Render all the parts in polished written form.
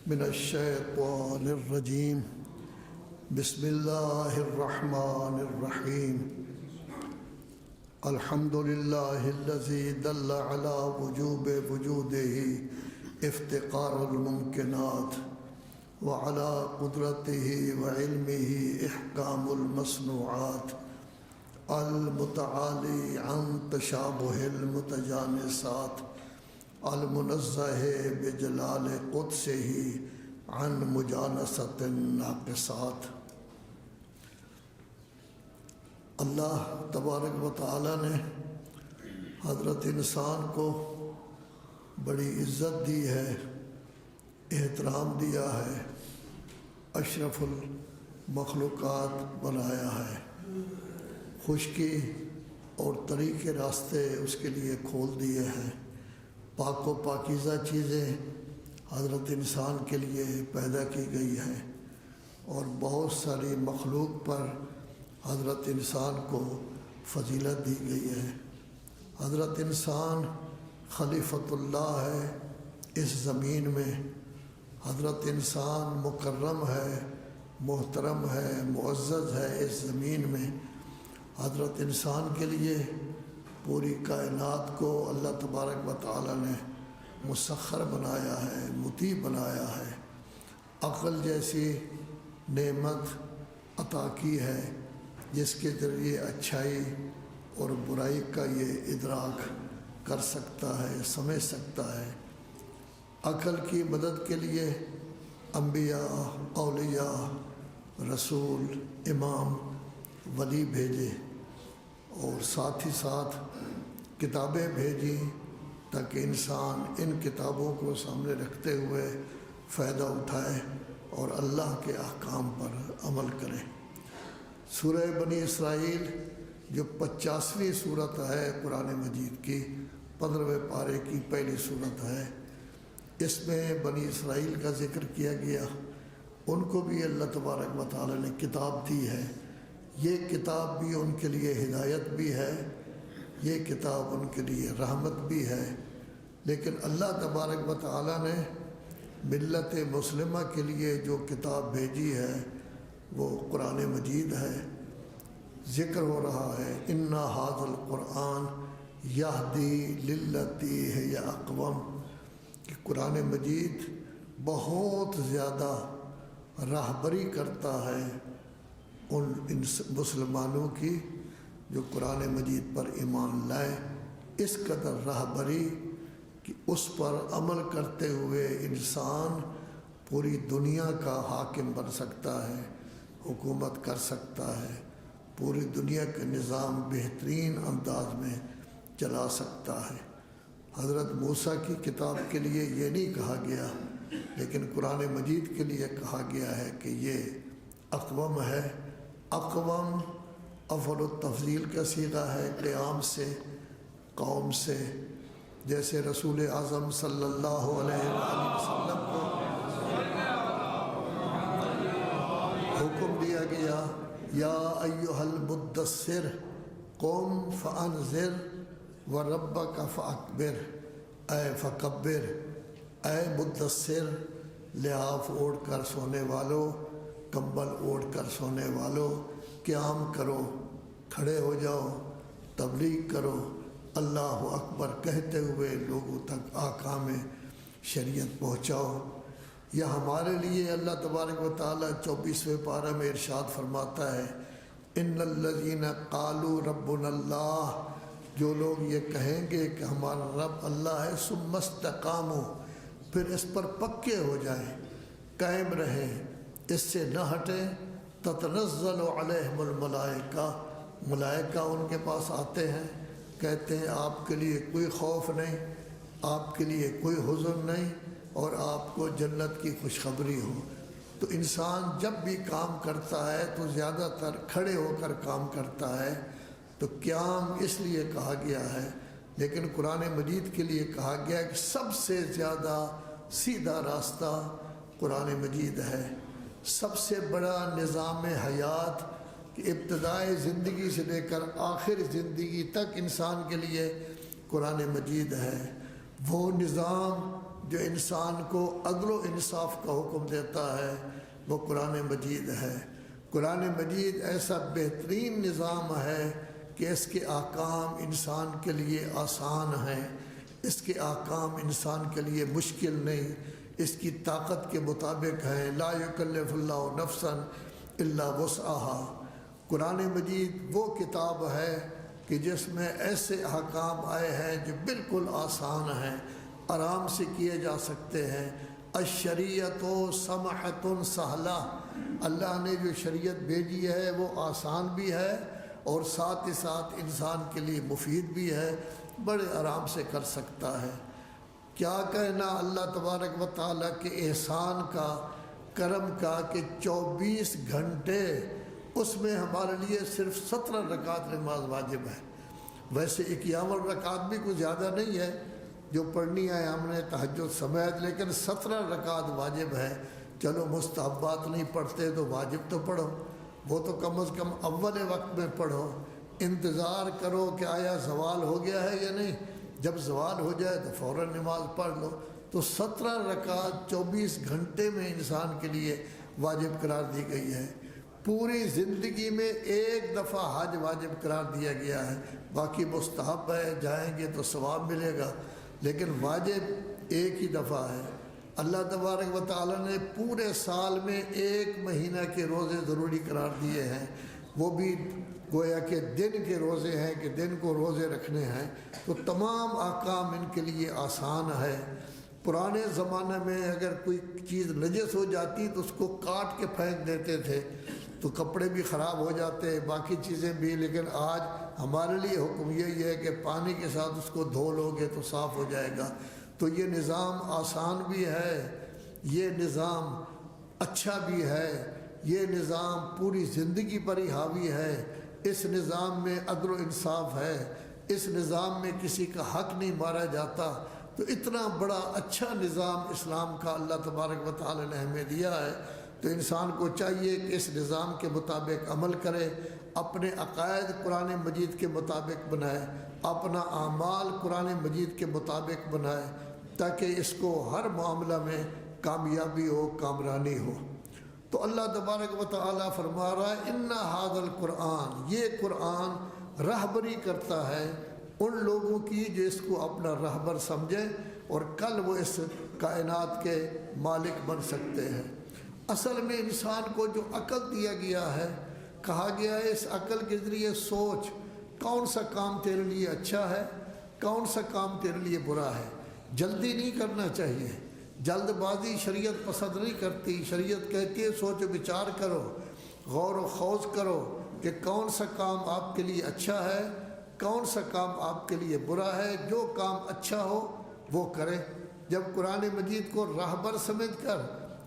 من الشیطان الرجیم بسم اللہ الرحمن الرحیم الحمد للہ الذی دل علی وجوب وجودہ افتقار الممکنات وعلى قدرته وعلمه احکام المصنوعات المتعالی عن تشابہ المتجانسات المنزہ بجلال قدسہ عن مجانست الناقصات۔ اللہ تبارک و تعالی نے حضرت انسان کو بڑی عزت دی ہے، احترام دیا ہے، اشرف المخلوقات بنایا ہے، خشکی اور طریق راستے اس کے لیے کھول دیے ہیں، پاک و پاکیزہ چیزیں حضرت انسان کے لیے پیدا کی گئی ہیں اور بہت ساری مخلوق پر حضرت انسان کو فضیلت دی گئی ہے۔ حضرت انسان خلیفۃ اللہ ہے اس زمین میں، حضرت انسان مکرم ہے، محترم ہے، معزز ہے اس زمین میں۔ حضرت انسان کے لیے پوری کائنات کو اللہ تبارک و تعالی نے مسخر بنایا ہے، مطیع بنایا ہے، عقل جیسی نعمت عطا کی ہے جس کے ذریعے اچھائی اور برائی کا یہ ادراک کر سکتا ہے، سمجھ سکتا ہے۔ عقل کی مدد کے لیے انبیاء، اولیاء، رسول، امام، ولی بھیجے اور ساتھ ہی ساتھ کتابیں بھیجی تاکہ انسان ان کتابوں کو سامنے رکھتے ہوئے فائدہ اٹھائے اور اللہ کے احکام پر عمل کرے۔ سورہ بنی اسرائیل جو 50ویں صورت ہے قرآن مجید کی، 15ویں پارے کی پہلی صورت ہے، اس میں بنی اسرائیل کا ذکر کیا گیا۔ ان کو بھی اللہ تبارک و تعالی نے کتاب دی ہے، یہ کتاب بھی ان کے لیے ہدایت بھی ہے، یہ کتاب ان کے لیے رحمت بھی ہے۔ لیکن اللہ تبارک و تعالی نے ملت مسلمہ کے لیے جو کتاب بھیجی ہے وہ قرآن مجید ہے۔ ذکر ہو رہا ہے اِنَّ هَذَا الْقُرْآنَ يَهْدِي لِلَّتِي هِيَ أَقْوَمُ، کہ قرآن مجید بہت زیادہ راہبری کرتا ہے ان مسلمانوں کی جو قرآن مجید پر ایمان لائے، اس قدر راہبری کہ اس پر عمل کرتے ہوئے انسان پوری دنیا کا حاکم بن سکتا ہے، حکومت کر سکتا ہے، پوری دنیا کا نظام بہترین انداز میں چلا سکتا ہے۔ حضرت موسیٰ کی کتاب کے لیے یہ نہیں کہا گیا، لیکن قرآن مجید کے لیے کہا گیا ہے کہ یہ اقوم ہے۔ اقوام افعل التفضیل کا صیغہ ہے، قیام سے، قوم سے۔ جیسے رسول اعظم صلی اللہ علیہ وآلہ وسلم کو حکم دیا گیا یا ایھا المدثر قم فانذر وربک فاکبر، فکبر، اے مدثر، لحاف اوڑھ کر سونے والو، کمبل اوڑھ کر سونے والو، قیام کرو، کھڑے ہو جاؤ، تبلیغ کرو، اللہ اکبر کہتے ہوئے لوگوں تک احکام شریعت پہنچاؤ۔ یہ ہمارے لیے اللہ تبارک و تعالیٰ 24ویں پارہ میں ارشاد فرماتا ہے ان الذین قالوا ربنا اللہ، جو لوگ یہ کہیں گے کہ ہمارا رب اللہ ہے، ثم استقاموا، پھر اس پر پکے ہو جائیں، قائم رہیں، اس سے نہ ہٹیں، تتنزل علیہم الملائکہ، ملائکہ ان کے پاس آتے ہیں، کہتے ہیں آپ کے لیے کوئی خوف نہیں، آپ کے لیے کوئی حزن نہیں، اور آپ کو جنت کی خوشخبری ہو۔ تو انسان جب بھی کام کرتا ہے تو زیادہ تر کھڑے ہو کر کام کرتا ہے، تو قیام اس لیے کہا گیا ہے۔ لیکن قرآن مجید کے لیے کہا گیا کہ سب سے زیادہ سیدھا راستہ قرآن مجید ہے۔ سب سے بڑا نظام حیات کہ ابتدائے زندگی سے لے کر آخر زندگی تک انسان کے لیے قرآن مجید ہے۔ وہ نظام جو انسان کو عدل و انصاف کا حکم دیتا ہے وہ قرآن مجید ہے۔ قرآن مجید ایسا بہترین نظام ہے کہ اس کے احکام انسان کے لیے آسان ہیں، اس کے احکام انسان کے لیے مشکل نہیں، اس کی طاقت کے مطابق ہیں۔ لا یکلف اللہ نفسا الا وسعها۔ قرآن مجید وہ کتاب ہے کہ جس میں ایسے احکام آئے ہیں جو بالکل آسان ہیں، آرام سے کیے جا سکتے ہیں۔ الشریعت سمحۃ سہلہ، اللہ نے جو شریعت بھیجی ہے وہ آسان بھی ہے اور ساتھ ہی ساتھ انسان کے لیے مفید بھی ہے، بڑے آرام سے کر سکتا ہے۔ کیا کہنا اللہ تبارک و تعالیٰ کے احسان کا، کرم کا کہ 24 گھنٹے اس میں ہمارے لیے صرف 17 رکعت نماز واجب ہے۔ ویسے 51 رکعت بھی کوئی زیادہ نہیں ہے جو پڑھنی ہے ہم نے تہجد سمیت، لیکن 17 رکعت واجب ہے۔ چلو مستحبات نہیں پڑھتے تو واجب تو پڑھو، وہ تو کم از کم اول وقت میں پڑھو۔ انتظار کرو کہ آیا زوال ہو گیا ہے یا نہیں، جب زوال ہو جائے تو فوراً نماز پڑھ لو۔ تو 17 رکعت 24 گھنٹے میں انسان کے لیے واجب قرار دی گئی ہے۔ پوری زندگی میں ایک دفعہ حج واجب قرار دیا گیا ہے، باقی مستحب ہے، جائیں گے تو ثواب ملے گا، لیکن واجب ایک ہی دفعہ ہے۔ اللہ تبارک و تعالیٰ نے پورے سال میں 1 مہینہ کے روزے ضروری قرار دیے ہیں، وہ بھی گویا کہ دن کے روزے ہیں کہ دن کو روزے رکھنے ہیں، تو تمام احکام ان کے لیے آسان ہے۔ پرانے زمانے میں اگر کوئی چیز نجس ہو جاتی تو اس کو کاٹ کے پھینک دیتے تھے تو کپڑے بھی خراب ہو جاتے، باقی چیزیں بھی، لیکن آج ہمارے لیے حکم یہی ہے کہ پانی کے ساتھ اس کو دھو لو گے تو صاف ہو جائے گا۔ تو یہ نظام آسان بھی ہے، یہ نظام اچھا بھی ہے، یہ نظام پوری زندگی پر ہی حاوی ہے۔ اس نظام میں عدل و انصاف ہے، اس نظام میں کسی کا حق نہیں مارا جاتا۔ تو اتنا بڑا اچھا نظام اسلام کا اللہ تبارک و تعالی نے ہمیں دیا ہے، تو انسان کو چاہیے کہ اس نظام کے مطابق عمل کرے، اپنے عقائد قرآن مجید کے مطابق بنائے، اپنا اعمال قرآن مجید کے مطابق بنائے، تاکہ اس کو ہر معاملہ میں کامیابی ہو، کامرانی ہو۔ تو اللہ تبارک و تعالیٰ فرما رہا ہے ان ھذا القرآن، یہ قرآن رہبری کرتا ہے ان لوگوں کی جو اس کو اپنا رہبر سمجھے اور کل وہ اس کائنات کے مالک بن سکتے ہیں۔ اصل میں انسان کو جو عقل دیا گیا ہے، کہا گیا ہے اس عقل کے ذریعے سوچ کون سا کام تیرے لیے اچھا ہے، کون سا کام تیرے لیے برا ہے۔ جلدی نہیں کرنا چاہیے، جلد بازی شریعت پسند نہیں کرتی۔ شریعت کہتی ہے سوچ و بچار کرو، غور و خوض کرو کہ کون سا کام آپ کے لیے اچھا ہے، کون سا کام آپ کے لیے برا ہے۔ جو کام اچھا ہو وہ کریں۔ جب قرآن مجید کو راہبر سمجھ کر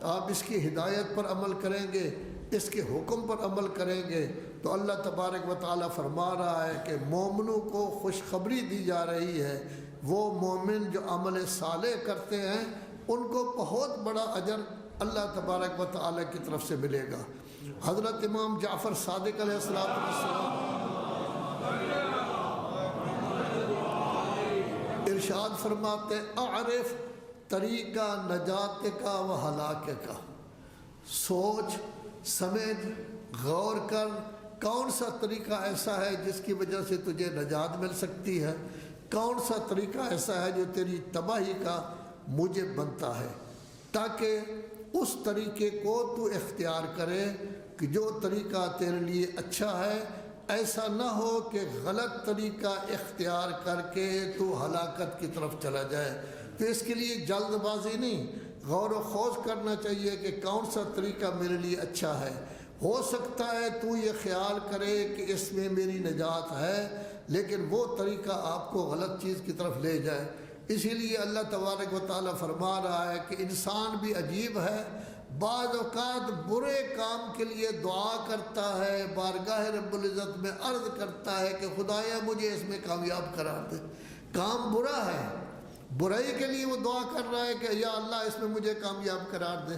آپ اس کی ہدایت پر عمل کریں گے، اس کے حکم پر عمل کریں گے، تو اللہ تبارک و تعالیٰ فرما رہا ہے کہ مومنوں کو خوشخبری دی جا رہی ہے۔ وہ مومن جو عمل صالح کرتے ہیں ان کو بہت بڑا اجر اللہ تبارک و تعالیٰ کی طرف سے ملے گا۔ حضرت امام جعفر صادق علیہ السلام ارشاد فرماتے اعرف طریقہ نجات کا و ہلاک کا، سوچ سمجھ غور کر کون سا طریقہ ایسا ہے جس کی وجہ سے تجھے نجات مل سکتی ہے، کون سا طریقہ ایسا ہے جو تیری تباہی کا موجب بنتا ہے، تاکہ اس طریقے کو تو اختیار کرے کہ جو طریقہ تیرے لیے اچھا ہے، ایسا نہ ہو کہ غلط طریقہ اختیار کر کے تو ہلاکت کی طرف چلا جائے۔ تو اس کے لیے جلد بازی نہیں، غور و خوض کرنا چاہیے کہ کون سا طریقہ میرے لیے اچھا ہے۔ ہو سکتا ہے تو یہ خیال کرے کہ اس میں میری نجات ہے، لیکن وہ طریقہ آپ کو غلط چیز کی طرف لے جائے۔ اسی لیے اللہ تبارک و تعالیٰ فرما رہا ہے کہ انسان بھی عجیب ہے، بعض اوقات برے کام کے لیے دعا کرتا ہے، بارگاہ رب العزت میں عرض کرتا ہے کہ خدایا مجھے اس میں کامیاب قرار دے۔ کام برا ہے، برائی کے لیے وہ دعا کر رہا ہے کہ یا اللہ اس میں مجھے کامیاب قرار دے۔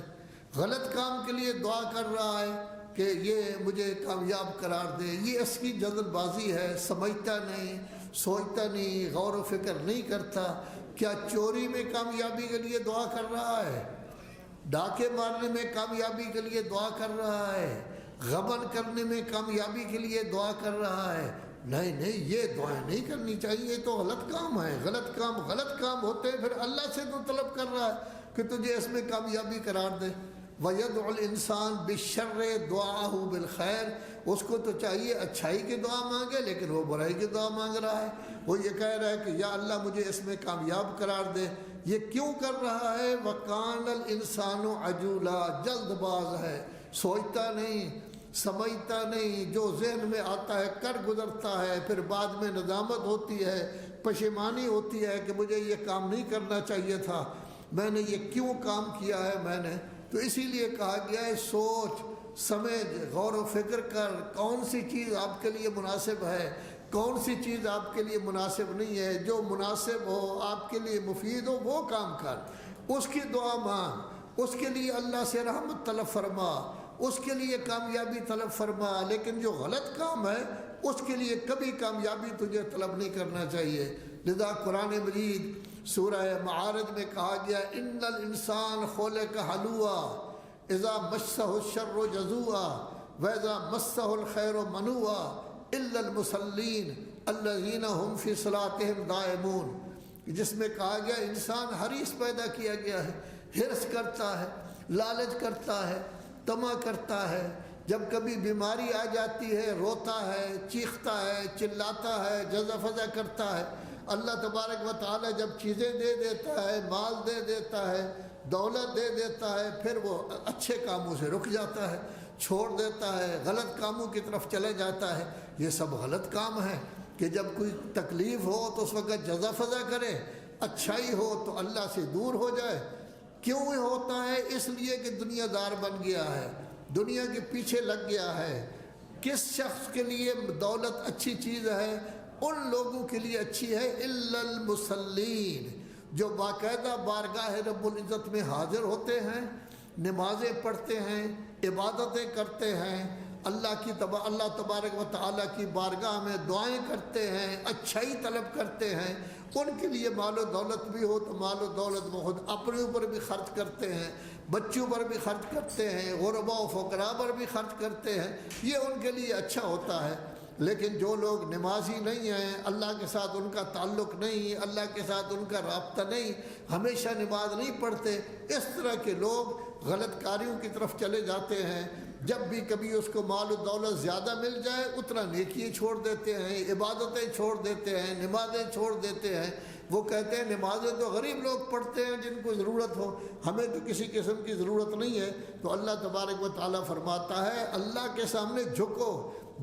غلط کام کے لیے دعا کر رہا ہے کہ یہ مجھے کامیاب قرار دے۔ یہ اس کی جلد بازی ہے، سمجھتا نہیں، سوچتا نہیں، غور و فکر نہیں کرتا کیا چوری میں کامیابی کے لیے دعا کر رہا ہے؟ ڈاکے مارنے میں کامیابی کے لیے دعا کر رہا ہے؟ غبن کرنے میں کامیابی کے لیے دعا کر رہا ہے؟ نہیں نہیں، یہ دعائیں نہیں کرنی چاہیے، یہ تو غلط کام ہے۔ غلط کام ہوتے ہیں، پھر اللہ سے تو طلب کر رہا ہے کہ تجھے اس میں کامیابی قرار دے۔ وَيَدْعُ الْإِنسَانُ بِالشَّرِّ دُعَاءَهُ بِالْخَيْرِ، اس کو تو چاہیے اچھائی کی دعا مانگے، لیکن وہ برائی کی دعا مانگ رہا ہے۔ وہ یہ کہہ رہا ہے کہ یا اللہ مجھے اس میں کامیاب قرار دے۔ یہ کیوں کر رہا ہے؟ وَكَانَ الْإِنسَانُ عَجُولًا، جلد باز ہے، سوچتا نہیں، سمجھتا نہیں، جو ذہن میں آتا ہے کر گزرتا ہے، پھر بعد میں ندامت ہوتی ہے، پشیمانی ہوتی ہے کہ مجھے یہ کام نہیں کرنا چاہیے تھا، میں نے یہ کیوں کام کیا ہے میں نے۔ تو اسی لیے کہا گیا ہے سوچ سمجھ غور و فکر کر، کون سی چیز آپ کے لیے مناسب ہے، کون سی چیز آپ کے لیے مناسب نہیں ہے، جو مناسب ہو آپ کے لیے مفید ہو وہ کام کر، اس کی دعا مانگ، اس کے لیے اللہ سے رحمت طلب فرما، اس کے لیے کامیابی طلب فرما۔ لیکن جو غلط کام ہے اس کے لیے کبھی کامیابی تجھے طلب نہیں کرنا چاہیے۔ لذا قرآن مجید سورہ معارج میں کہا گیا ان الانسان خلق ہلوعا اذا مسہ الشر جزوعا واذا مسہ الخیر منوعا الا المصلین الذین هم فی صلاتهم دائمون، جس میں کہا گیا انسان حریص پیدا کیا گیا ہے، حرص کرتا ہے، لالچ کرتا ہے، طمع کرتا ہے، جب کبھی بیماری آ جاتی ہے روتا ہے، چیختا ہے، چلاتا ہے، جزع فزع کرتا ہے۔ اللہ تبارک و تعالی جب چیزیں دے دیتا ہے، مال دے دیتا ہے، دولت دے دیتا ہے، پھر وہ اچھے کاموں سے رک جاتا ہے، چھوڑ دیتا ہے، غلط کاموں کی طرف چلے جاتا ہے۔ یہ سب غلط کام ہے کہ جب کوئی تکلیف ہو تو اس وقت جزع فزع کرے، اچھائی ہو تو اللہ سے دور ہو جائے۔ کیوں ہوتا ہے؟ اس لیے کہ دنیا دار بن گیا ہے، دنیا کے پیچھے لگ گیا ہے۔ کس شخص کے لیے دولت اچھی چیز ہے؟ ان لوگوں کے لیے اچھی ہے الا المصلین، جو باقاعدہ بارگاہ رب العزت میں حاضر ہوتے ہیں، نمازیں پڑھتے ہیں، عبادتیں کرتے ہیں، اللہ تبارک و تعالیٰ کی بارگاہ میں دعائیں کرتے ہیں، اچھائی طلب کرتے ہیں۔ ان کے لیے مال و دولت بھی ہو تو مال و دولت وہ خود اپنے اوپر بھی خرچ کرتے ہیں، بچوں پر بھی خرچ کرتے ہیں، غرباء و فقراء پر بھی خرچ کرتے ہیں، یہ ان کے لیے اچھا ہوتا ہے۔ لیکن جو لوگ نمازی نہیں ہیں، اللہ کے ساتھ ان کا تعلق نہیں، اللہ کے ساتھ ان کا رابطہ نہیں، ہمیشہ نماز نہیں پڑھتے، اس طرح کے لوگ غلط کاریوں کی طرف چلے جاتے ہیں۔ جب بھی کبھی اس کو مال و دولت زیادہ مل جائے اتنا نیکیاں چھوڑ دیتے ہیں، عبادتیں چھوڑ دیتے ہیں، نمازیں چھوڑ دیتے ہیں۔ وہ کہتے ہیں نمازیں تو غریب لوگ پڑھتے ہیں جن کو ضرورت ہو، ہمیں تو کسی قسم کی ضرورت نہیں ہے۔ تو اللہ تبارک و تعالیٰ فرماتا ہے اللہ کے سامنے جھکو،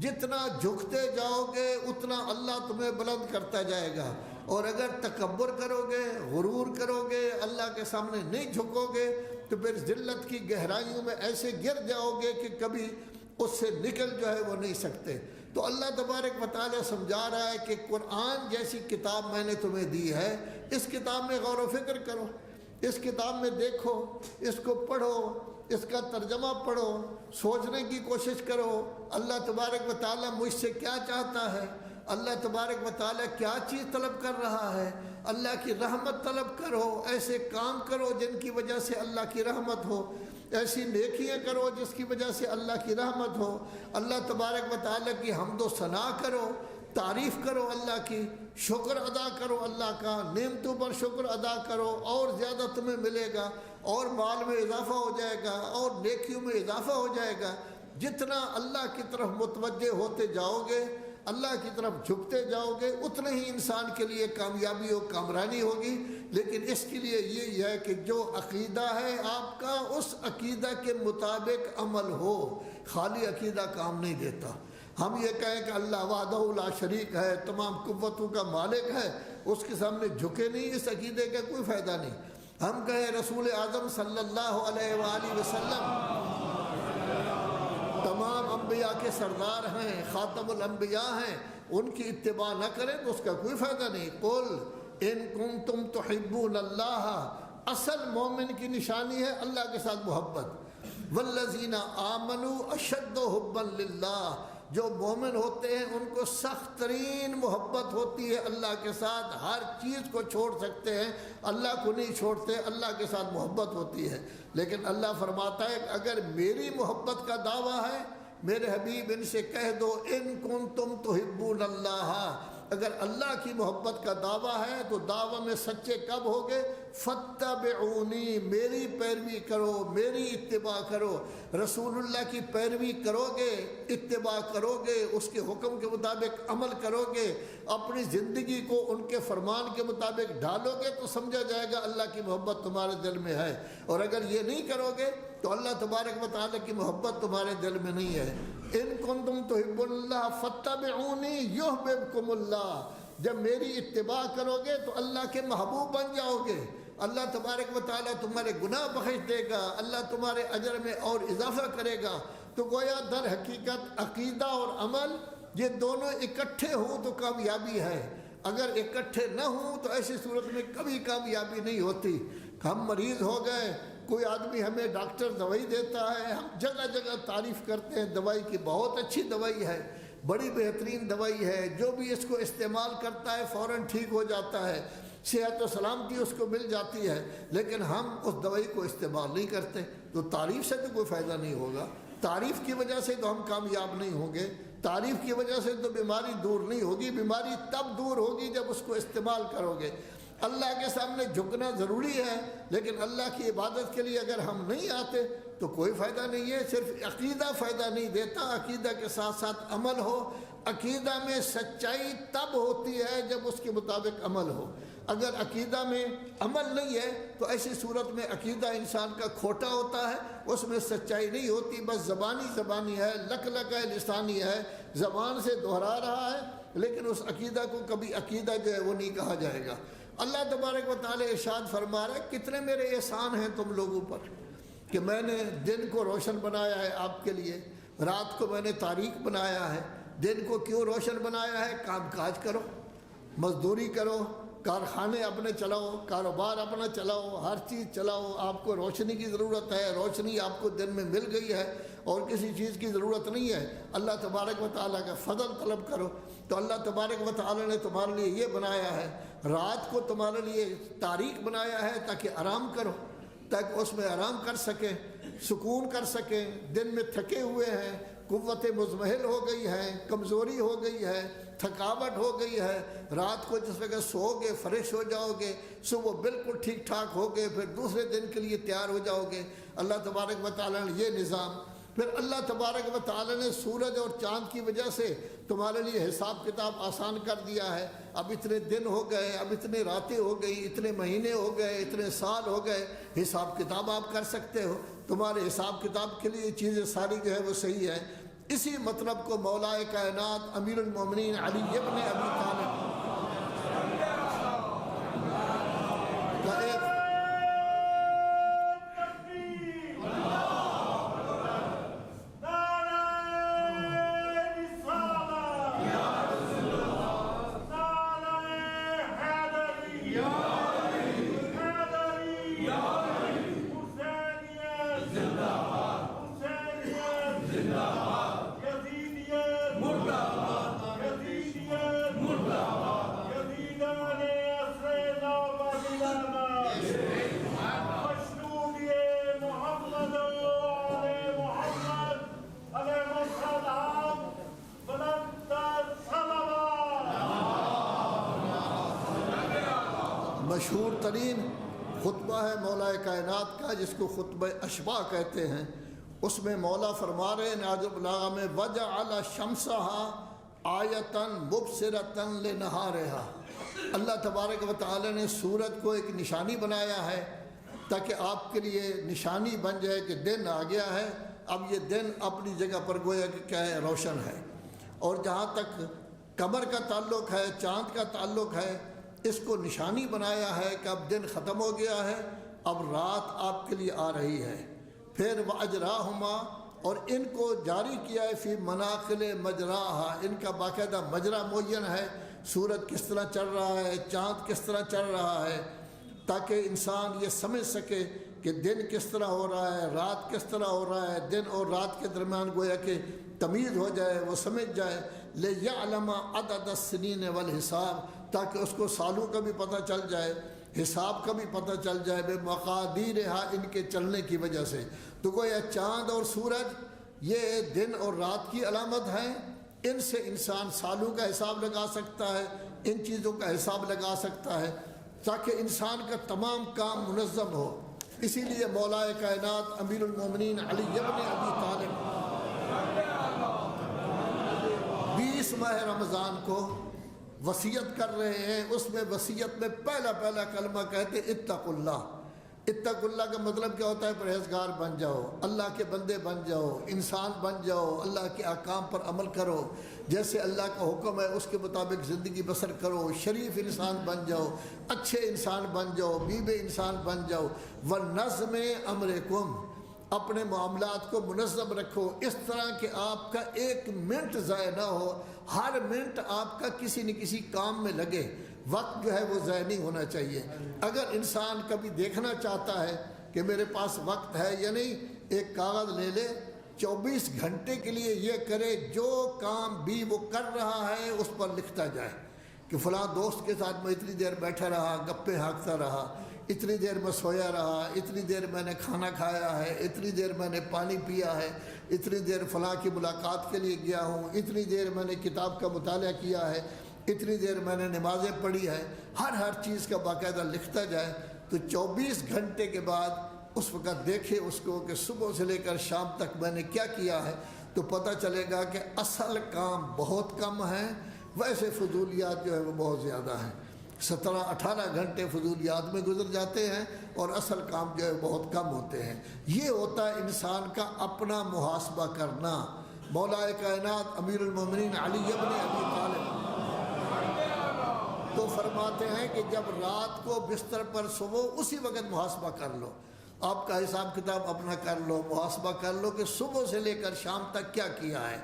جتنا جھکتے جاؤ گے اتنا اللہ تمہیں بلند کرتا جائے گا، اور اگر تکبر کرو گے، غرور کرو گے، اللہ کے سامنے نہیں جھکو گے تو پھر ذلت کی گہرائیوں میں ایسے گر جاؤ گے کہ کبھی اس سے نکل جو ہے وہ نہیں سکتے۔ تو اللہ تبارک و تعالیٰ سمجھا رہا ہے کہ قرآن جیسی کتاب میں نے تمہیں دی ہے، اس کتاب میں غور و فکر کرو، اس کتاب میں دیکھو، اس کو پڑھو، اس کا ترجمہ پڑھو، سوچنے کی کوشش کرو اللہ تبارک و تعالیٰ مجھ سے کیا چاہتا ہے، اللہ تبارک و تعالیٰ کیا چیز طلب کر رہا ہے۔ اللہ کی رحمت طلب کرو، ایسے کام کرو جن کی وجہ سے اللہ کی رحمت ہو، ایسی نیکیاں کرو جس کی وجہ سے اللہ کی رحمت ہو، اللہ تبارک و تعالیٰ کی حمد و ثنا کرو، تعریف کرو اللہ کی، شکر ادا کرو اللہ کا، نعمتوں پر شکر ادا کرو، اور زیادہ تمہیں ملے گا، اور مال میں اضافہ ہو جائے گا، اور نیکیوں میں اضافہ ہو جائے گا۔ جتنا اللہ کی طرف متوجہ ہوتے جاؤ گے، اللہ کی طرف جھکتے جاؤ گے، اتنے ہی انسان کے لیے کامیابی و کامرانی ہوگی۔ لیکن اس کے لیے یہی ہے کہ جو عقیدہ ہے آپ کا اس عقیدہ کے مطابق عمل ہو، خالی عقیدہ کام نہیں دیتا۔ ہم یہ کہیں کہ اللہ وحدہ لا شریک ہے، تمام قوتوں کا مالک ہے، اس کے سامنے جھکے نہیں، اس عقیدے کا کوئی فائدہ نہیں۔ ہم کہیں رسول اعظم صلی اللہ علیہ وآلہ وسلم تمام انبیاء کے سردار ہیں، خاتم الانبیاء ہیں، ان کی اتباع نہ کریں تو اس کا کوئی فائدہ نہیں۔ قل ان کنتم تحبون اللہ، اصل مومن کی نشانی ہے اللہ کے ساتھ محبت۔ والذین آمنوا اشد حبا للہ، جو مومن ہوتے ہیں ان کو سخت ترین محبت ہوتی ہے اللہ کے ساتھ، ہر چیز کو چھوڑ سکتے ہیں، اللہ کو نہیں چھوڑتے، اللہ کے ساتھ محبت ہوتی ہے۔ لیکن اللہ فرماتا ہے کہ اگر میری محبت کا دعویٰ ہے، میرے حبیب ان سے کہہ دو ان کنتم تحبون اللہ، اگر اللہ کی محبت کا دعویٰ ہے تو دعویٰ میں سچے کب ہوگے؟ فاتبعونی، میری پیروی کرو، میری اتباع کرو، رسول اللہ کی پیروی کرو گے، اتباع کرو گے، اس کے حکم کے مطابق عمل کرو گے، اپنی زندگی کو ان کے فرمان کے مطابق ڈھالو گے تو سمجھا جائے گا اللہ کی محبت تمہارے دل میں ہے۔ اور اگر یہ نہیں کرو گے تو اللہ تبارک و تعالیٰ کی محبت تمہارے دل میں نہیں ہے۔ ان کنتم تحبون اللہ فاتبعونی یحببکم اللہ، جب میری اتباع کرو گے تو اللہ کے محبوب بن جاؤ گے، اللہ تبارک و تعالیٰ تمہارے گناہ بخش دے گا، اللہ تمہارے اجر میں اور اضافہ کرے گا۔ تو گویا در حقیقت عقیدہ اور عمل یہ دونوں اکٹھے ہوں تو کامیابی ہے، اگر اکٹھے نہ ہوں تو ایسی صورت میں کبھی کامیابی نہیں ہوتی۔ ہم مریض ہو گئے، کوئی آدمی ہمیں ڈاکٹر دوائی دیتا ہے، ہم جگہ جگہ تعریف کرتے ہیں دوائی کی، بہت اچھی دوائی ہے، بڑی بہترین دوائی ہے، جو بھی اس کو استعمال کرتا ہے فوراً ٹھیک ہو جاتا ہے، صحت و سلامتی اس کو مل جاتی ہے، لیکن ہم اس دوائی کو استعمال نہیں کرتے، تو تعریف سے تو کوئی فائدہ نہیں ہوگا، تعریف کی وجہ سے تو ہم کامیاب نہیں ہوں گے، تعریف کی وجہ سے تو بیماری دور نہیں ہوگی، بیماری تب دور ہوگی جب اس کو استعمال کرو گے۔ اللہ کے سامنے جھکنا ضروری ہے، لیکن اللہ کی عبادت کے لیے اگر ہم نہیں آتے تو کوئی فائدہ نہیں ہے۔ صرف عقیدہ فائدہ نہیں دیتا، عقیدہ کے ساتھ ساتھ عمل ہو۔ عقیدہ میں سچائی تب ہوتی ہے جب اس کے مطابق عمل ہو، اگر عقیدہ میں عمل نہیں ہے تو ایسی صورت میں عقیدہ انسان کا کھوٹا ہوتا ہے، اس میں سچائی نہیں ہوتی، بس زبانی ہے، لک لسانی ہے، زبان سے دہرا رہا ہے، لیکن اس عقیدہ کو کبھی عقیدہ جو ہے وہ نہیں کہا جائے گا۔ اللہ تبارک و تعالیٰ ارشاد فرما رہا ہے کتنے میرے احسان ہیں تم لوگوں پر، کہ میں نے دن کو روشن بنایا ہے آپ کے لیے، رات کو میں نے تاریک بنایا ہے۔ دن کو کیوں روشن بنایا ہے؟ کام کاج کرو، مزدوری کرو، کارخانے اپنے چلاؤ، کاروبار اپنا چلاؤ، ہر چیز چلاؤ۔ آپ کو روشنی کی ضرورت ہے، روشنی آپ کو دن میں مل گئی ہے اور کسی چیز کی ضرورت نہیں ہے۔ اللہ تبارک و تعالیٰ کا فضل طلب کرو، تو اللہ تبارک و تعالیٰ نے تمہارے لیے یہ بنایا ہے، رات کو تمہارے لیے تاریک بنایا ہے تاکہ آرام کرو، تاکہ اس میں آرام کر سکیں، سکون کر سکیں۔ دن میں تھکے ہوئے ہیں، قوت مزمحل ہو گئی ہے، کمزوری ہو گئی ہے، تھکاوٹ ہو گئی ہے، رات کو جس وقت سو گے فریش ہو جاؤ گے، صبح بالکل ٹھیک ٹھاک ہو گے، پھر دوسرے دن کے لیے تیار ہو جاؤ گے۔ اللہ تبارک و تعالیٰ نے یہ نظام، پھر اللہ تبارک و تعالیٰ نے سورج اور چاند کی وجہ سے تمہارے لیے حساب کتاب آسان کر دیا ہے۔ اب اتنے دن ہو گئے، اب اتنے راتیں ہو گئی، اتنے مہینے ہو گئے، اتنے سال ہو گئے، حساب کتاب آپ کر سکتے ہو۔ تمہارے حساب کتاب کے لیے چیزیں ساری جو ہے وہ صحیح ہے۔ اسی مطلب کو مولا کائنات امیر المومنین علی ابن ابی طالب کا ایک مشہور ترین خطبہ ہے مولا کائنات کا، جس کو خطبہ اشباع کہتے ہیں۔ اس میں مولا فرما رہے ناز البلاغہ میں وَجَعَلَ شَمْسَهَا آیَةً مُبْصِرَةً لِنَهَارِهَا، اللہ تبارک و تعالی نے سورج کو ایک نشانی بنایا ہے تاکہ آپ کے لیے نشانی بن جائے کہ دن آ گیا ہے۔ اب یہ دن اپنی جگہ پر گویا کہ کیا ہے، روشن ہے۔ اور جہاں تک قمر کا تعلق ہے، چاند کا تعلق ہے، اس کو نشانی بنایا ہے کہ اب دن ختم ہو گیا ہے، اب رات آپ کے لیے آ رہی ہے۔ پھر وَأَجْرَاهُمَا، اور ان کو جاری کیا ہے فی مناقل مجراہا، ان کا باقاعدہ مجرا معین ہے، سورج کس طرح چل رہا ہے، چاند کس طرح چل رہا ہے، تاکہ انسان یہ سمجھ سکے کہ دن کس طرح ہو رہا ہے، رات کس طرح ہو رہا ہے، دن اور رات کے درمیان گویا کہ تمیز ہو جائے، وہ سمجھ جائے۔ لِيَعْلَمَ عَدَدَ السِّنِينَ وَالْحِسَابِ، تاکہ اس کو سالوں کا بھی پتہ چل جائے، حساب کا بھی پتہ چل جائے، بے مقادیرہا، ان کے چلنے کی وجہ سے۔ تو گویا چاند اور سورج یہ دن اور رات کی علامت ہیں، ان سے انسان سالوں کا حساب لگا سکتا ہے، ان چیزوں کا حساب لگا سکتا ہے، تاکہ انسان کا تمام کام منظم ہو۔ اسی لیے مولا کائنات امیر المومنین علی ابن ابی طالب 20 ماہ رمضان کو وصیت کر رہے ہیں۔ اس میں وصیت میں پہلا کلمہ کہتے اتقوا اللہ۔ اتقوا اللہ کا مطلب کیا ہوتا ہے؟ پرہیزگار بن جاؤ، اللہ کے بندے بن جاؤ، انسان بن جاؤ، اللہ کے احکام پر عمل کرو، جیسے اللہ کا حکم ہے اس کے مطابق زندگی بسر کرو، شریف انسان بن جاؤ، اچھے انسان بن جاؤ، بیبے انسان بن جاؤ۔ وَنَظْمِ أَمْرِكُمْ، اپنے معاملات کو منظم رکھو، اس طرح کہ آپ کا ایک منٹ ضائع نہ ہو، ہر منٹ آپ کا کسی نہ کسی کام میں لگے، وقت جو ہے وہ ضائع نہیں ہونا چاہیے۔ اگر انسان کبھی دیکھنا چاہتا ہے کہ میرے پاس وقت ہے یا نہیں، ایک کاغذ لے لے، 24 گھنٹے کے لیے یہ کرے، جو کام بھی وہ کر رہا ہے اس پر لکھتا جائے کہ فلاں دوست کے ساتھ میں اتنی دیر بیٹھا رہا، گپے ہانکتا رہا، اتنی دیر میں سویا رہا، اتنی دیر میں نے کھانا کھایا ہے، اتنی دیر میں نے پانی پیا ہے، اتنی دیر فلاں کی ملاقات کے لیے گیا ہوں، اتنی دیر میں نے کتاب کا مطالعہ کیا ہے، اتنی دیر میں نے نمازیں پڑھی ہے، ہر چیز کا باقاعدہ لکھتا جائے۔ تو 24 گھنٹے کے بعد اس وقت دیکھے اس کو کہ صبح سے لے کر شام تک میں نے کیا کیا ہے، تو پتہ چلے گا کہ اصل کام بہت کم ہے، ویسے فضولیات جو ہے وہ بہت زیادہ ہیں۔ 17-18 گھنٹے فضولیات میں گزر جاتے ہیں اور اصل کام جو ہے بہت کم ہوتے ہیں۔ یہ ہوتا ہے انسان کا اپنا محاسبہ کرنا۔ مولا کائنات امیر المومنین علی ابن ابی طالب تو فرماتے ہیں کہ جب رات کو بستر پر سو، اسی وقت محاسبہ کر لو، آپ کا حساب کتاب اپنا کر لو، محاسبہ کر لو کہ صبح سے لے کر شام تک کیا کیا ہے۔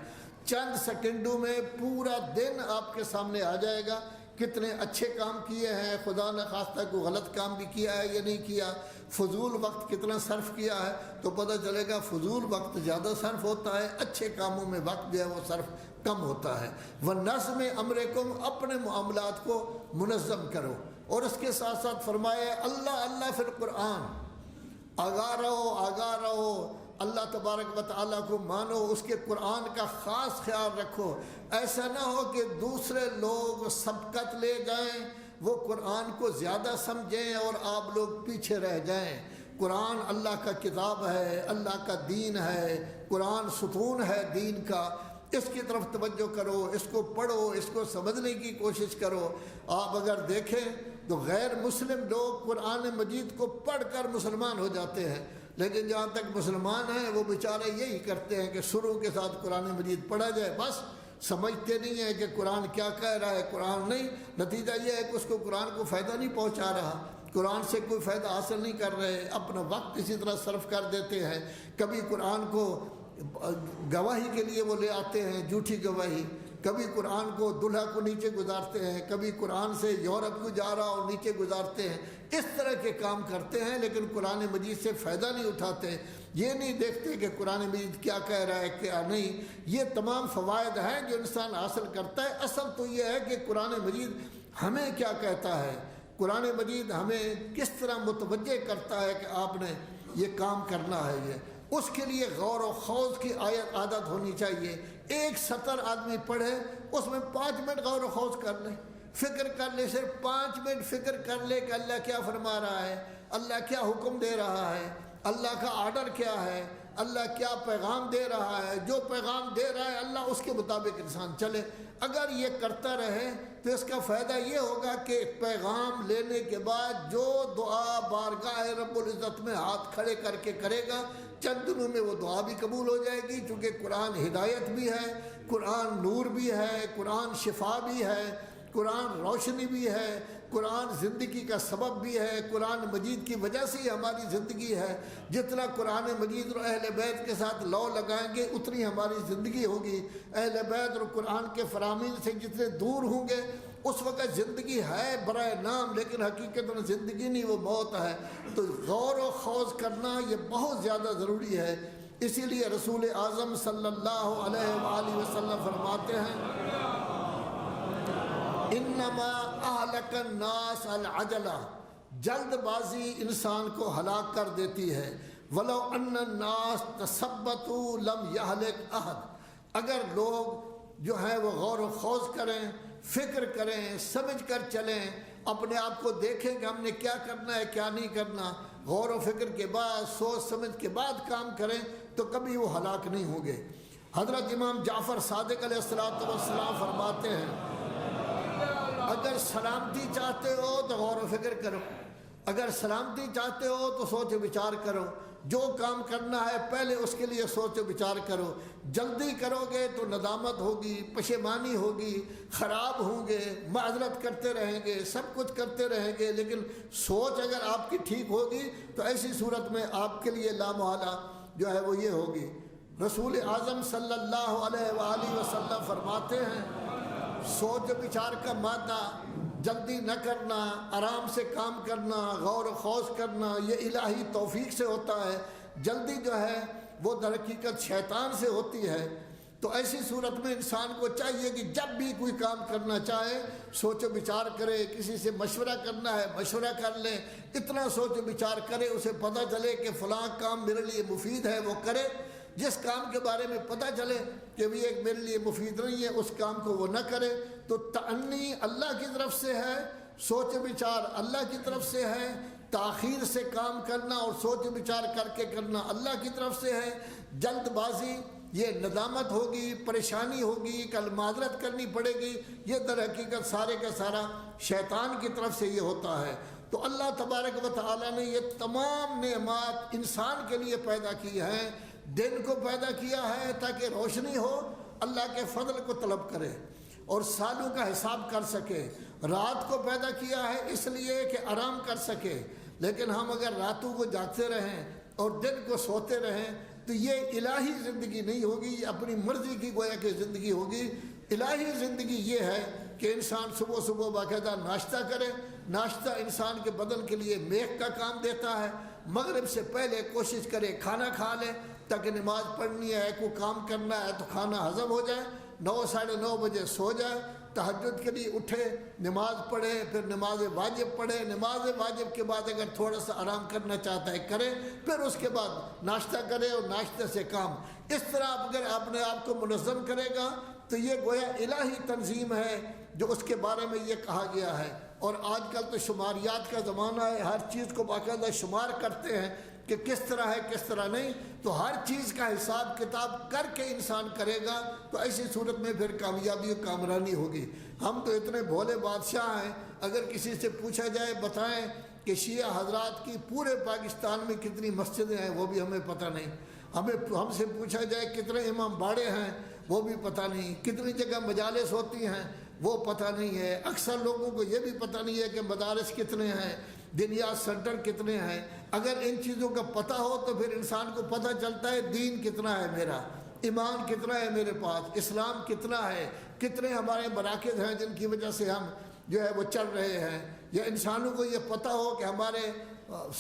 چند سیکنڈوں میں پورا دن آپ کے سامنے آ جائے گا، کتنے اچھے کام کیے ہیں، خدا نخواستہ کوئی غلط کام بھی کیا ہے یا نہیں کیا، فضول وقت کتنا صرف کیا ہے، تو پتہ چلے گا فضول وقت زیادہ صرف ہوتا ہے، اچھے کاموں میں وقت جو ہے وہ صرف کم ہوتا ہے۔ وَنَظْمِ أَمْرِكُمْ، اپنے معاملات کو منظم کرو۔ اور اس کے ساتھ ساتھ فرمائے اللہ فی القرآن، آگاہ رہو، اللہ تبارک و تعالیٰ کو مانو، اس کے قرآن کا خاص خیال رکھو۔ ایسا نہ ہو کہ دوسرے لوگ سبقت لے جائیں، وہ قرآن کو زیادہ سمجھیں اور آپ لوگ پیچھے رہ جائیں۔ قرآن اللہ کا کتاب ہے، اللہ کا دین ہے، قرآن ستون ہے دین کا، اس کی طرف توجہ کرو، اس کو پڑھو، اس کو سمجھنے کی کوشش کرو۔ آپ اگر دیکھیں تو غیر مسلم لوگ قرآن مجید کو پڑھ کر مسلمان ہو جاتے ہیں، لیکن جہاں تک مسلمان ہیں وہ بیچارے یہی کرتے ہیں کہ شروع کے ساتھ قرآن مجید پڑھا جائے، بس سمجھتے نہیں ہیں کہ قرآن کیا کہہ رہا ہے، قرآن نہیں۔ نتیجہ یہ ہے کہ اس کو قرآن کو فائدہ نہیں پہنچا رہا، قرآن سے کوئی فائدہ حاصل نہیں کر رہے، اپنا وقت اسی طرح صرف کر دیتے ہیں۔ کبھی قرآن کو گواہی کے لیے وہ لے آتے ہیں، جھوٹی گواہی، کبھی قرآن کو دلہا کو نیچے گزارتے ہیں، کبھی قرآن سے یورپ کو جا رہا اور نیچے گزارتے ہیں، اس طرح کے کام کرتے ہیں، لیکن قرآن مجید سے فائدہ نہیں اٹھاتے۔ یہ نہیں دیکھتے کہ قرآن مجید کیا کہہ رہا ہے کیا نہیں۔ یہ تمام فوائد ہیں جو انسان حاصل کرتا ہے۔ اصل تو یہ ہے کہ قرآن مجید ہمیں کیا کہتا ہے، قرآن مجید ہمیں کس طرح متوجہ کرتا ہے کہ آپ نے یہ کام کرنا ہے۔ یہ اس کے لیے غور و خوض کی عادت ہونی چاہیے۔ ایک سطر آدمی پڑھے، اس میں 5 منٹ غور و خوض کر لے، فکر کر لے، صرف 5 منٹ فکر کر لے کہ اللہ کیا فرما رہا ہے، اللہ کیا حکم دے رہا ہے، اللہ کا آرڈر کیا ہے، اللہ کیا پیغام دے رہا ہے۔ جو پیغام دے رہا ہے اللہ اس کے مطابق انسان چلے۔ اگر یہ کرتا رہے تو اس کا فائدہ یہ ہوگا کہ پیغام لینے کے بعد جو دعا بارگاہ رب العزت میں ہاتھ کھڑے کر کے کرے گا، چند دنوں میں وہ دعا بھی قبول ہو جائے گی، چونکہ قرآن ہدایت بھی ہے، قرآن نور بھی ہے، قرآن شفا بھی ہے، قرآن روشنی بھی ہے، قرآن زندگی کا سبب بھی ہے، قرآن مجید کی وجہ سے ہی ہماری زندگی ہے۔ جتنا قرآن مجید اور اہل بیت کے ساتھ لو لگائیں گے اتنی ہماری زندگی ہوگی۔ اہل بیت اور قرآن کے فرامین سے جتنے دور ہوں گے اس وقت زندگی ہے برائے نام، لیکن حقیقت میں زندگی نہیں، وہ موت ہے۔ تو غور و خوض کرنا یہ بہت زیادہ ضروری ہے۔ اسی لیے رسول اعظم صلی اللہ علیہ وآلہ وسلم فرماتے ہیں انما اہلک الناس العجلہ، جلد بازی انسان کو ہلاک کر دیتی ہے۔ ولو ان الناس تثبتوا لم یہلک احد، اگر لوگ جو ہے وہ غور و خوض کریں، فکر کریں، سمجھ کر چلیں، اپنے آپ کو دیکھیں کہ ہم نے کیا کرنا ہے کیا نہیں کرنا، غور و فکر کے بعد سوچ سمجھ کے بعد کام کریں تو کبھی وہ ہلاک نہیں ہوں گے۔ حضرت امام جعفر صادق علیہ السلام فرماتے ہیں اگر سلامتی چاہتے ہو تو غور و فکر کرو، اگر سلامتی چاہتے ہو تو سوچ و بچار کرو، جو کام کرنا ہے پہلے اس کے لیے سوچ و بچار کرو۔ جلدی کرو گے تو ندامت ہوگی، پشیمانی ہوگی، خراب ہوں گے، معذرت کرتے رہیں گے، سب کچھ کرتے رہیں گے، لیکن سوچ اگر آپ کی ٹھیک ہوگی تو ایسی صورت میں آپ کے لیے لامحالہ جو ہے وہ یہ ہوگی۔ رسول اعظم صلی اللہ علیہ وآلہ وسلم فرماتے ہیں سوچ و بچار کا مادہ جلدی نہ کرنا، آرام سے کام کرنا، غور و خوض کرنا، یہ الہی توفیق سے ہوتا ہے۔ جلدی جو ہے وہ در حقیقت شیطان سے ہوتی ہے۔ تو ایسی صورت میں انسان کو چاہیے کہ جب بھی کوئی کام کرنا چاہے سوچ و بچار کرے، کسی سے مشورہ کرنا ہے مشورہ کر لے، اتنا سوچ و بچار کرے اسے پتہ چلے کہ فلاں کام میرے لیے مفید ہے وہ کرے۔ جس کام کے بارے میں پتہ چلے کہ وہ ایک میرے لیے مفید نہیں ہے اس کام کو وہ نہ کرے۔ تو تأنی اللہ کی طرف سے ہے، سوچ و بچار اللہ کی طرف سے ہے، تاخیر سے کام کرنا اور سوچ و بچار کر کے کرنا اللہ کی طرف سے ہے۔ جلد بازی یہ ندامت ہوگی، پریشانی ہوگی، کل معذرت کرنی پڑے گی، یہ در حقیقت سارے کا سارا شیطان کی طرف سے یہ ہوتا ہے۔ تو اللہ تبارک و تعالیٰ نے یہ تمام نعمات انسان کے لیے پیدا کی ہیں۔ دن کو پیدا کیا ہے تاکہ روشنی ہو، اللہ کے فضل کو طلب کرے اور سالوں کا حساب کر سکے۔ رات کو پیدا کیا ہے اس لیے کہ آرام کر سکے، لیکن ہم اگر راتوں کو جاگتے رہیں اور دن کو سوتے رہیں تو یہ الہی زندگی نہیں ہوگی، یہ اپنی مرضی کی گویا کہ زندگی ہوگی۔ الہی زندگی یہ ہے کہ انسان صبح صبح باقاعدہ ناشتہ کرے، ناشتہ انسان کے بدن کے لیے میخ کا کام دیتا ہے، مغرب سے پہلے کوشش کرے کھانا کھا لے تاکہ نماز پڑھنی ہے، کوئی کام کرنا ہے تو کھانا ہضم ہو جائے، 9 ساڑھے 9 بجے سو جائے، تہجد کے لیے اٹھے، نماز پڑھے، پھر نماز واجب پڑھے، نماز واجب کے بعد اگر تھوڑا سا آرام کرنا چاہتا ہے کرے، پھر اس کے بعد ناشتہ کرے اور ناشتے سے کام۔ اس طرح اگر آپ نے آپ کو منظم کرے گا تو یہ گویا الہی تنظیم ہے جو اس کے بارے میں یہ کہا گیا ہے۔ اور آج کل تو شماریات کا زمانہ ہے، ہر چیز کو باقاعدہ شمار کرتے ہیں کہ کس طرح ہے کس طرح نہیں، تو ہر چیز کا حساب کتاب کر کے انسان کرے گا تو ایسی صورت میں پھر کامیابی و کامرانی ہوگی۔ ہم تو اتنے بھولے بادشاہ ہیں، اگر کسی سے پوچھا جائے بتائیں کہ شیعہ حضرات کی پورے پاکستان میں کتنی مسجدیں ہیں وہ بھی ہمیں پتہ نہیں، ہم سے پوچھا جائے کتنے امام باڑے ہیں وہ بھی پتہ نہیں، کتنی جگہ مجالس ہوتی ہیں وہ پتہ نہیں ہے۔ اکثر لوگوں کو یہ بھی پتہ نہیں ہے کہ مدارس کتنے ہیں، دینیات سینٹر کتنے ہیں۔ اگر ان چیزوں کا پتہ ہو تو پھر انسان کو پتہ چلتا ہے دین کتنا ہے میرا، ایمان کتنا ہے میرے پاس، اسلام کتنا ہے، کتنے ہمارے مراکز ہیں جن کی وجہ سے ہم جو ہے وہ چل رہے ہیں۔ یا انسانوں کو یہ پتہ ہو کہ ہمارے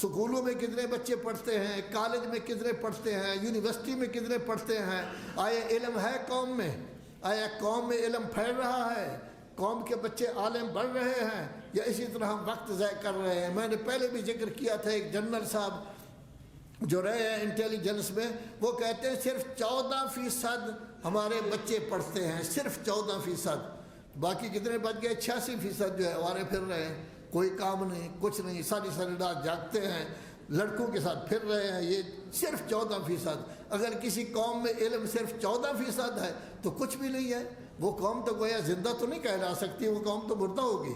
سکولوں میں کتنے بچے پڑھتے ہیں، کالج میں کتنے پڑھتے ہیں، یونیورسٹی میں کتنے پڑھتے ہیں، آیا علم ہے قوم میں، آیا قوم میں علم پھیل رہا ہے، قوم کے بچے عالم بڑھ رہے ہیں، یا اسی طرح ہم وقت ضائع کر رہے ہیں۔ میں نے پہلے بھی ذکر کیا تھا، ایک جنرل صاحب جو رہے ہیں انٹیلیجنس میں، وہ کہتے ہیں صرف 14% ہمارے بچے پڑھتے ہیں، صرف 14%، باقی کتنے بچ گئے؟ 86% جو ہے ہمارے پھر رہے ہیں، کوئی کام نہیں، کچھ نہیں، ساری رات جاگتے ہیں، لڑکوں کے ساتھ پھر رہے ہیں، یہ صرف 14%۔ اگر کسی قوم میں علم صرف 14% ہے تو کچھ بھی نہیں ہے، وہ قوم تو گویا زندہ تو نہیں کہلا سکتی، وہ قوم تو مردہ ہوگی۔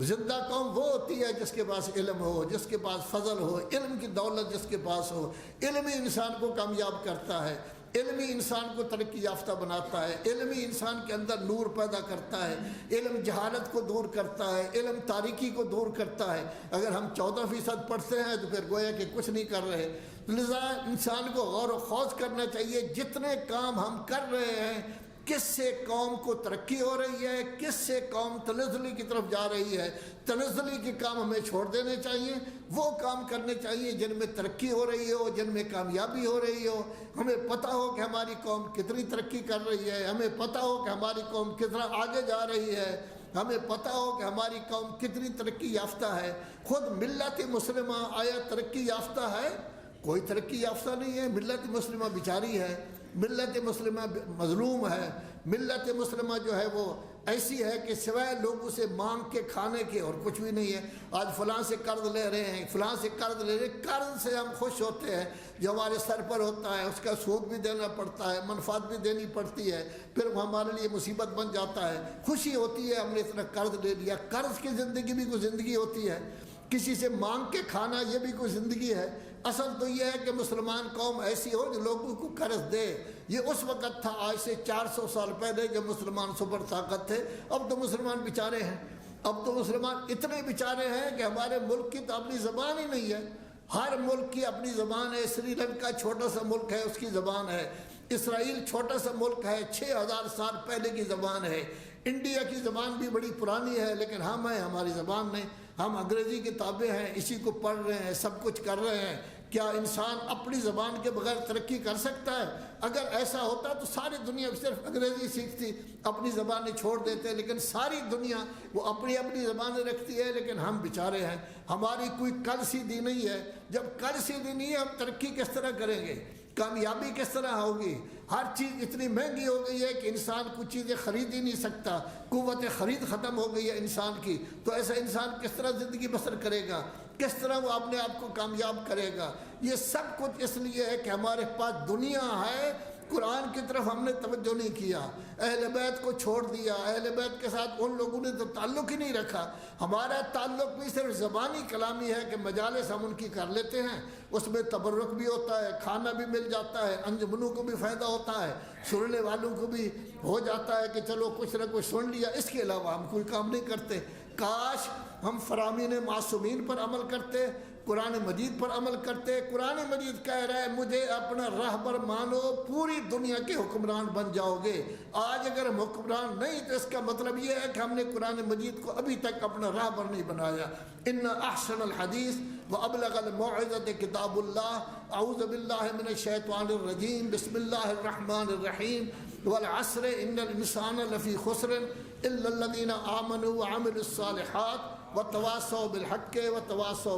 زندہ قوم وہ ہوتی ہے جس کے پاس علم ہو، جس کے پاس فضل ہو، علم کی دولت جس کے پاس ہو۔ علم ہی انسان کو کامیاب کرتا ہے، علم ہی انسان کو ترقی یافتہ بناتا ہے، علم ہی انسان کے اندر نور پیدا کرتا ہے، علم جہالت کو دور کرتا ہے، علم تاریکی کو دور کرتا ہے۔ اگر ہم 14% پڑھتے ہیں تو پھر گویا کہ کچھ نہیں کر رہے۔ لذا انسان کو غور و خوض کرنا چاہیے، جتنے کام ہم کر رہے ہیں کس سے قوم کو ترقی ہو رہی ہے، کس سے قوم تنزلی کی طرف جا رہی ہے۔ تنزلی کے کام ہمیں چھوڑ دینے چاہیے، وہ کام کرنے چاہیے جن میں ترقی ہو رہی ہو، جن میں کامیابی ہو رہی ہو۔ ہمیں پتہ ہو کہ ہماری قوم کتنی ترقی کر رہی ہے، ہمیں پتہ ہو کہ ہماری قوم کتنا آگے جا رہی ہے، ہمیں پتہ ہو کہ ہماری قوم کتنی ترقی یافتہ ہے۔ خود ملت مسلمہ آیا ترقی یافتہ ہے؟ کوئی ترقی یافتہ نہیں ہے۔ ملت مسلمہ بیچاری ہے، ملت مسلمہ مظلوم ہے، ملت مسلمہ جو ہے وہ ایسی ہے کہ سوائے لوگوں سے مانگ کے کھانے کے اور کچھ بھی نہیں ہے۔ آج فلاں سے قرض لے رہے ہیں، فلاں سے قرض لے رہے ہیں، قرض سے ہم خوش ہوتے ہیں جو ہمارے سر پر ہوتا ہے، اس کا سود بھی دینا پڑتا ہے، منفعت بھی دینی پڑتی ہے، پھر وہ ہمارے لیے مصیبت بن جاتا ہے۔ خوشی ہوتی ہے ہم نے اتنا قرض لے لیا۔ قرض کی زندگی بھی کوئی زندگی ہوتی ہے؟ کسی سے مانگ کے کھانا یہ بھی کوئی زندگی ہے؟ اصل تو یہ ہے کہ مسلمان قوم ایسی ہو جو لوگوں کو قرض دے۔ یہ اس وقت تھا آج سے 400 سال پہلے جب مسلمان سپر طاقت تھے۔ اب تو مسلمان بیچارے ہیں، اب تو مسلمان اتنے بیچارے ہیں کہ ہمارے ملک کی تو اپنی زبان ہی نہیں ہے۔ ہر ملک کی اپنی زبان ہے۔ سری لنکا چھوٹا سا ملک ہے، اس کی زبان ہے۔ اسرائیل چھوٹا سا ملک ہے، 6000 سال پہلے کی زبان ہے۔ انڈیا کی زبان بھی بڑی پرانی ہے، لیکن ہم ہیں، ہماری زبان نہیں۔ ہم انگریزی کتابیں ہیں، اسی کو پڑھ رہے ہیں، سب کچھ کر رہے ہیں۔ کیا انسان اپنی زبان کے بغیر ترقی کر سکتا ہے؟ اگر ایسا ہوتا تو ساری دنیا صرف انگریزی سیکھتی، اپنی زبانیں چھوڑ دیتے، لیکن ساری دنیا وہ اپنی اپنی زبانیں رکھتی ہے، لیکن ہم بیچارے ہیں، ہماری کوئی کل سیدھی نہیں ہے۔ جب کل سیدھی نہیں ہے، ہم ترقی کس طرح کریں گے؟ کامیابی کس طرح ہوگی؟ ہر چیز اتنی مہنگی ہو گئی ہے کہ انسان کچھ چیزیں خرید ہی نہیں سکتا، قوت خرید ختم ہو گئی ہے انسان کی۔ تو ایسا انسان کس طرح زندگی بسر کرے گا؟ کس طرح وہ اپنے آپ کو کامیاب کرے گا؟ یہ سب کچھ اس لیے ہے کہ ہمارے پاس دنیا ہے، قرآن کی طرف ہم نے توجہ نہیں کیا، اہل بیت کو چھوڑ دیا، اہل بیت کے ساتھ ان لوگوں نے تو تعلق ہی نہیں رکھا۔ ہمارا تعلق بھی صرف زبانی کلامی ہے کہ مجالس ہم ان کی کر لیتے ہیں، اس میں تبرک بھی ہوتا ہے، کھانا بھی مل جاتا ہے، انجمنوں کو بھی فائدہ ہوتا ہے، سننے والوں کو بھی ہو جاتا ہے کہ چلو کچھ نہ کچھ سن لیا، اس کے علاوہ ہم کوئی کام نہیں کرتے۔ کاش ہم فرامین معصومین پر عمل کرتے، قرآن مجید پر عمل کرتے۔ قرآن مجید کہہ رہا ہے مجھے اپنا راہبر مانو، پوری دنیا کے حکمران بن جاؤ گے۔ آج اگر ہم حکمران نہیں تو اس کا مطلب یہ ہے کہ ہم نے قرآن مجید کو ابھی تک اپنا راہبر نہیں بنایا۔ ان احسن الحدیث وابلغ الموعظۃ کتاب اللہ۔ اعوذ باللہ من الشیطان الرجیم، بسم اللہ الرحمن الرحیم۔ والعصر ان الانسان لفی خسر الا الذین آمنوا وعملوا الصالحات وتواصوا بالحق وتواصوا